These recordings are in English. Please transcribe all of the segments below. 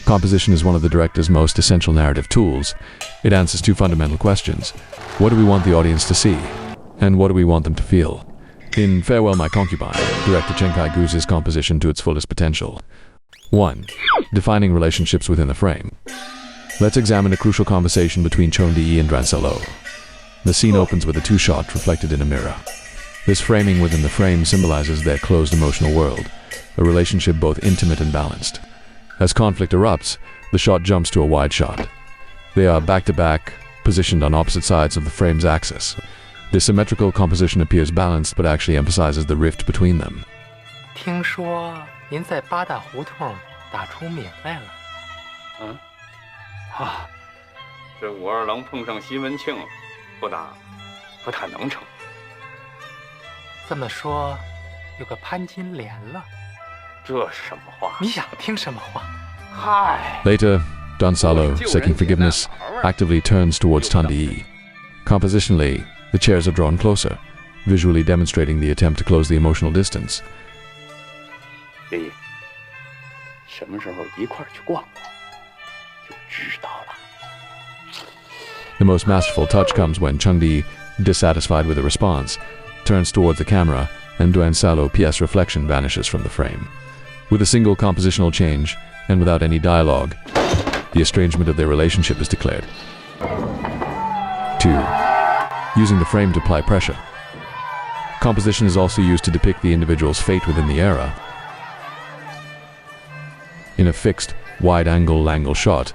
Composition is one of the director's most essential narrative tools. It answers two fundamental questions. What do we want the audience to see? And what do we want them to feel? In Farewell My Concubine, director Chen Kai uses composition to its fullest potential. 1. Defining relationships within the frame. Let's examine a crucial conversation between Chong Di and Dransalo. The scene opens with a two-shot reflected in a mirror. This framing within the frame symbolizes their closed emotional world, a relationship both intimate and balanced. As conflict erupts, the shot jumps to a wide shot. They are back-to-back, positioned on opposite sides of the frame's axis. This symmetrical composition appears balanced but actually emphasizes the rift between them. 听说您在八大胡同打出名来了。这武二郎碰上西门庆了，不打不太能成。这么说，有个潘金莲了。这是什么话？你想听什么话？嗨。 Later, Dransalo, seeking forgiveness, actively turns towards Tandi. Compositionally, the chairs are drawn closer, visually demonstrating the attempt to close the emotional distance. 爷爷，什么时候一块儿去逛逛，就知道了。 The most masterful touch comes when Chengdi, dissatisfied with the response, turns towards the camera and Dransalo PS reflection vanishes from the frame. With a single compositional change, and without any dialogue, the estrangement of their relationship is declared. 2. Using the frame to apply pressure. Composition is also used to depict the individual's fate within the era. In a fixed, wide-angle shot,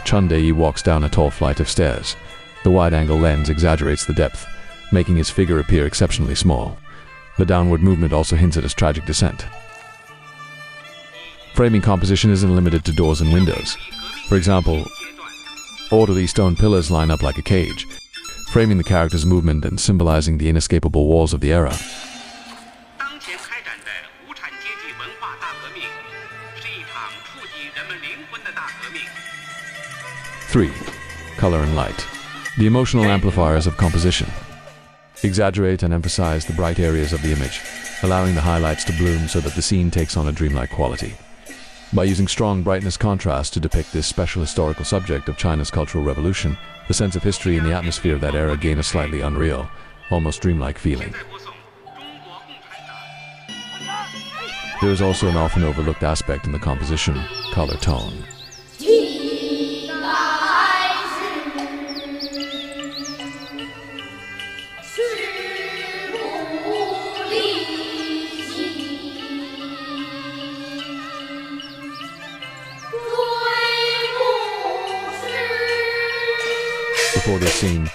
Chun Dei walks down a tall flight of stairs. The wide-angle lens exaggerates the depth, making his figure appear exceptionally small. The downward movement also hints at his tragic descent. Framing composition isn't limited to doors and windows. For example, orderly stone pillars line up like a cage, framing the character's movement and symbolizing the inescapable walls of the era. 3. Color and light. The emotional amplifiers of composition. Exaggerate and emphasize the bright areas of the image, allowing the highlights to bloom so that the scene takes on a dreamlike quality. By using strong brightness contrast to depict this special historical subject of China's Cultural Revolution, the sense of history and the atmosphere of that era gain a slightly unreal, almost dreamlike feeling. There is also an often overlooked aspect in the composition, color tone. Before this scene,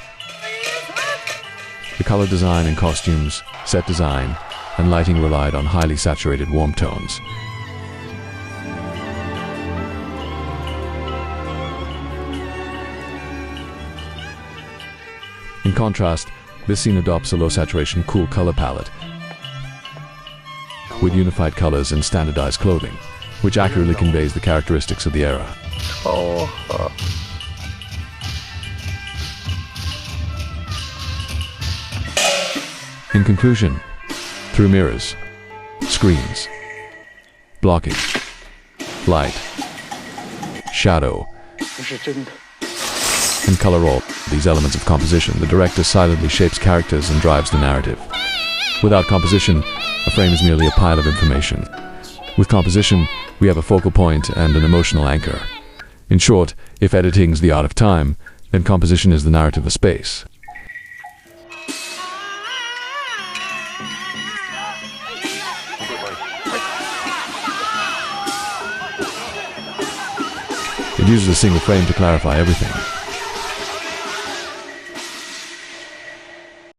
the color design and costumes, set design, and lighting relied on highly saturated warm tones. In contrast, this scene adopts a low saturation, cool color palette with unified colors and standardized clothing, which accurately conveys the characteristics of the era. In conclusion, through mirrors, screens, blockage, light, shadow, and color, all these elements of composition, the director silently shapes characters and drives the narrative. Without composition, a frame is merely a pile of information. With composition, we have a focal point and an emotional anchor. In short, if editing is the art of time, then composition is the narrative of space. It uses a single frame to clarify everything.